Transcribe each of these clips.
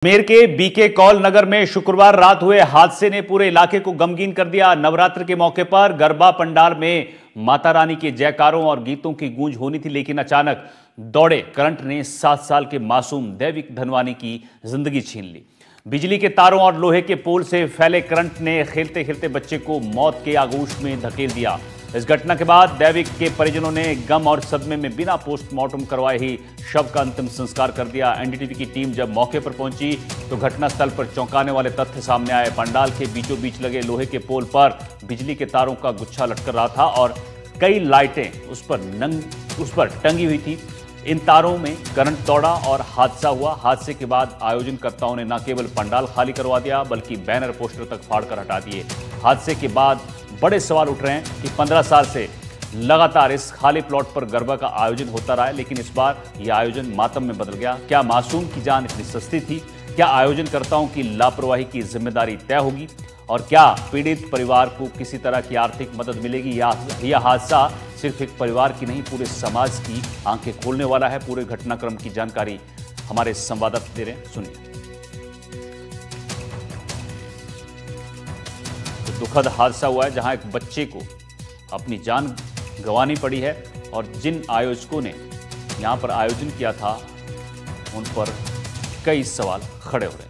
अजमेर के बीके कौल नगर में शुक्रवार रात हुए हादसे ने पूरे इलाके को गमगीन कर दिया। नवरात्र के मौके पर गरबा पंडाल में माता रानी के जयकारों और गीतों की गूंज होनी थी, लेकिन अचानक दौड़े करंट ने 7 साल के मासूम दैविक धनवानी की जिंदगी छीन ली। बिजली के तारों और लोहे के पोल से फैले करंट ने खेलते खेलते बच्चे को मौत के आगोश में धकेल दिया। इस घटना के बाद दैविक के परिजनों ने गम और सदमे में बिना पोस्टमार्टम करवाए ही शव का अंतिम संस्कार कर दिया। एनडीटीवी की टीम जब मौके पर पहुंची तो घटनास्थल पर चौंकाने वाले तथ्य सामने आए। पंडाल के बीचों बीच लगे लोहे के पोल पर बिजली के तारों का गुच्छा लटक रहा था और कई लाइटें उस पर टंगी हुई थी। इन तारों में करंट दौड़ा और हादसा हुआ। हादसे के बाद आयोजनकर्ताओं ने न केवल पंडाल खाली करवा दिया बल्कि बैनर पोस्टर तक फाड़कर हटा दिए। हादसे के बाद बड़े सवाल उठ रहे हैं कि 15 साल से लगातार इस खाली प्लॉट पर गरबा का आयोजन होता रहा है, लेकिन इस बार यह आयोजन मातम में बदल गया। क्या मासूम की जान इतनी सस्ती थी? क्या आयोजनकर्ताओं की लापरवाही की जिम्मेदारी तय होगी? और क्या पीड़ित परिवार को किसी तरह की आर्थिक मदद मिलेगी? यह हादसा सिर्फ एक परिवार की नहीं, पूरे समाज की आंखें खोलने वाला है। पूरे घटनाक्रम की जानकारी हमारे संवाददाता दे रहे हैं, सुनिए। तो दुखद हादसा हुआ है जहां एक बच्चे को अपनी जान गंवानी पड़ी है और जिन आयोजकों ने यहां पर आयोजन किया था उन पर कई सवाल खड़े हो रहे हैं।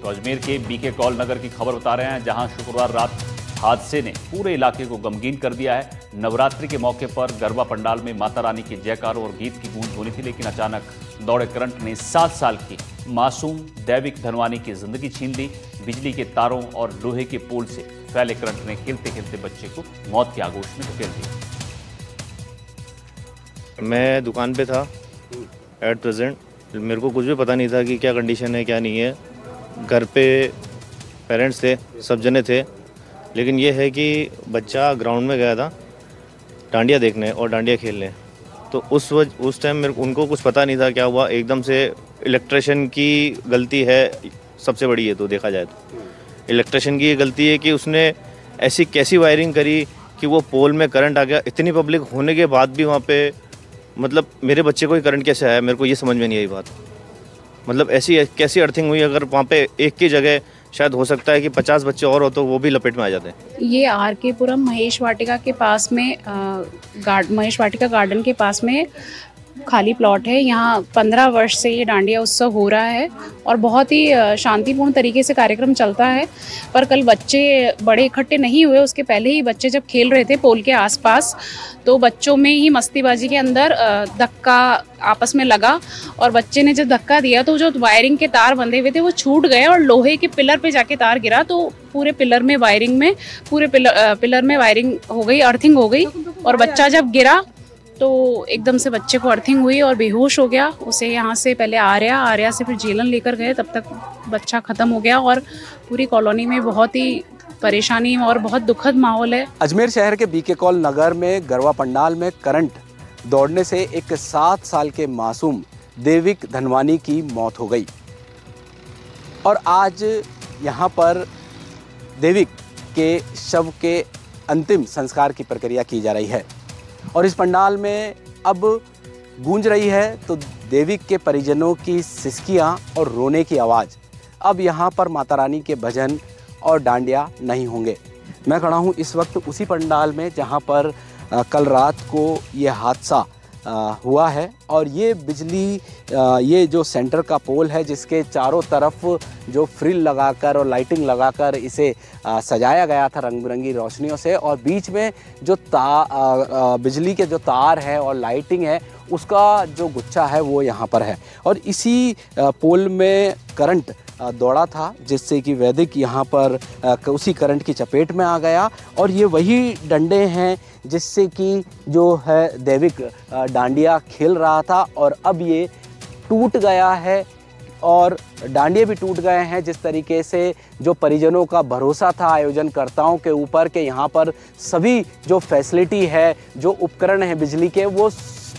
तो अजमेर के बीके कौल नगर की खबर बता रहे हैं, जहां शुक्रवार रात हादसे ने पूरे इलाके को गमगीन कर दिया है। नवरात्रि के मौके पर गरबा पंडाल में माता रानी के जयकारों और गीत की गूंज होनी थी, लेकिन अचानक दौड़े करंट ने 7 साल की मासूम दैविक धनवानी की जिंदगी छीन ली। बिजली के तारों और लोहे के पोल से फैले करंट ने खेलते खेलते बच्चे को मौत के आगोश में धकेल दिया। मैं दुकान पे था एट प्रेजेंट, मेरे को कुछ भी पता नहीं था कि क्या कंडीशन है क्या नहीं है। घर पे पेरेंट्स थे, सब जने थे, लेकिन ये है कि बच्चा ग्राउंड में गया था डांडिया देखने और डांडिया खेलने। तो उस टाइम मेरे उनको कुछ पता नहीं था क्या हुआ। एकदम से इलेक्ट्रिशियन की गलती है सबसे बड़ी है, तो देखा जाए तो इलेक्ट्रिशियन की ये गलती है कि उसने ऐसी कैसी वायरिंग करी कि वो पोल में करंट आ गया। इतनी पब्लिक होने के बाद भी वहाँ पे मतलब मेरे बच्चे को ही करंट कैसे आया, मेरे को ये समझ में नहीं आई बात। मतलब ऐसी कैसी अर्थिंग हुई? अगर वहाँ पे एक की जगह शायद हो सकता है कि 50 बच्चे और हो तो वो भी लपेट में आ जाते हैं। ये आर.के. पुरम महेश वाटिका के पास में महेश वाटिका गार्डन के पास में खाली प्लॉट है। यहाँ 15 वर्ष से ये डांडिया उत्सव हो रहा है और बहुत ही शांतिपूर्ण तरीके से कार्यक्रम चलता है। पर कल बच्चे बड़े इकट्ठे नहीं हुए, उसके पहले ही बच्चे जब खेल रहे थे पोल के आसपास, तो बच्चों में ही मस्तीबाजी के अंदर धक्का आपस में लगा और बच्चे ने जब धक्का दिया तो जो वायरिंग के तार बंधे हुए थे वो छूट गए और लोहे के पिलर पे जाके तार गिरा। तो पूरे पिलर में वायरिंग हो गई, अर्थिंग हो गई और बच्चा जब गिरा तो एकदम से बच्चे को अर्थिंग हुई और बेहोश हो गया। उसे यहाँ से पहले आर्या से फिर जेलन लेकर गए, तब तक बच्चा ख़त्म हो गया और पूरी कॉलोनी में बहुत ही परेशानी और बहुत दुखद माहौल है। अजमेर शहर के बीके कौल नगर में गरबा पंडाल में करंट दौड़ने से एक 7 साल के मासूम दैविक धनवानी की मौत हो गई और आज यहाँ पर दैविक के शव के अंतिम संस्कार की प्रक्रिया की जा रही है और इस पंडाल में अब गूंज रही है तो दैविक के परिजनों की सिसकियां और रोने की आवाज़। अब यहाँ पर माता रानी के भजन और डांडिया नहीं होंगे। मैं खड़ा हूँ इस वक्त उसी पंडाल में जहाँ पर कल रात को ये हादसा हुआ है और ये बिजली ये जो सेंटर का पोल है जिसके चारों तरफ जो फ्रिल लगाकर और लाइटिंग लगाकर इसे सजाया गया था रंग बिरंगी रोशनियों से, और बीच में जो बिजली के जो तार है और लाइटिंग है उसका जो गुच्छा है वो यहाँ पर है और इसी पोल में करंट दौड़ा था जिससे कि वैदिक यहाँ पर उसी करंट की चपेट में आ गया और ये वही डंडे हैं जिससे कि जो है दैविक डांडिया खेल रहा था और अब ये टूट गया है और डांडिया भी टूट गए हैं। जिस तरीके से जो परिजनों का भरोसा था आयोजनकर्ताओं के ऊपर के यहाँ पर सभी जो फैसिलिटी है, जो उपकरण है बिजली के, वो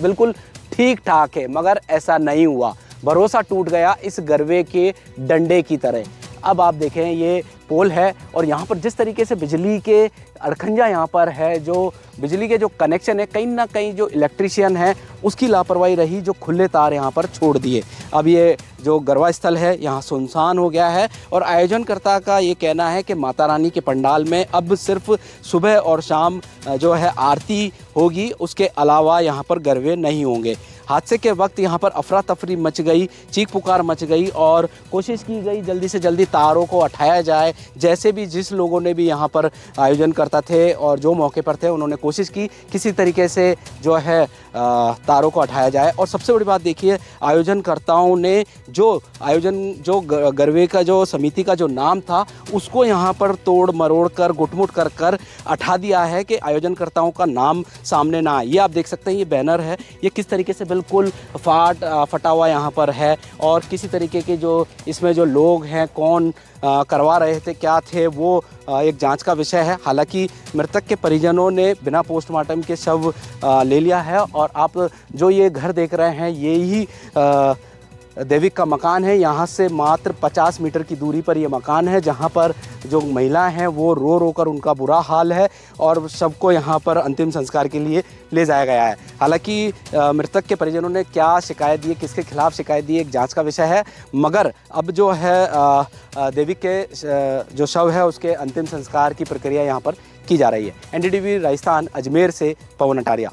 बिल्कुल ठीक ठाक है, मगर ऐसा नहीं हुआ। भरोसा टूट गया इस गरबे के डंडे की तरह। अब आप देखें ये पोल है और यहाँ पर जिस तरीके से बिजली के अड़खंजा यहाँ पर है, जो बिजली के जो कनेक्शन है, कहीं ना कहीं जो इलेक्ट्रीशियन है उसकी लापरवाही रही, जो खुले तार यहाँ पर छोड़ दिए। अब ये जो गरबा स्थल है यहाँ सुनसान हो गया है और आयोजनकर्ता का ये कहना है कि माता रानी के पंडाल में अब सिर्फ सुबह और शाम जो है आरती होगी, उसके अलावा यहाँ पर गरबे नहीं होंगे। हादसे के वक्त यहाँ पर अफरा तफरी मच गई, चीख पुकार मच गई और कोशिश की गई जल्दी से जल्दी तारों को हटाया जाए। जैसे भी जिस लोगों ने भी यहाँ पर आयोजन करता थे और जो मौके पर थे उन्होंने कोशिश की किसी तरीके से जो है तारों को हटाया जाए। और सबसे बड़ी बात देखिए, आयोजनकर्ताओं ने जो गरबे का जो समिति का जो नाम था उसको यहाँ पर तोड़ मरोड़ कर गुटमुट कर कर हटा दिया है कि आयोजनकर्ताओं का नाम सामने ना आए। ये आप देख सकते हैं, ये बैनर है, ये किस तरीके से बिल्कुल फटा हुआ यहाँ पर है और किसी तरीके के जो इसमें जो लोग हैं कौन करवा रहे थे, क्या थे, वो एक जांच का विषय है। हालांकि मृतक के परिजनों ने बिना पोस्टमार्टम के शव ले लिया है और आप जो ये घर देख रहे हैं ये ही देविक का मकान है। यहाँ से मात्र 50 मीटर की दूरी पर ये मकान है जहाँ पर जो महिला हैं वो रो रो कर उनका बुरा हाल है और सबको यहाँ पर अंतिम संस्कार के लिए ले जाया गया है। हालांकि मृतक के परिजनों ने क्या शिकायत दी, किसके खिलाफ शिकायत दी, एक जांच का विषय है। मगर अब जो है देविक के जो शव है उसके अंतिम संस्कार की प्रक्रिया यहाँ पर की जा रही है। NDTV राजस्थान अजमेर से पवन अटारिया।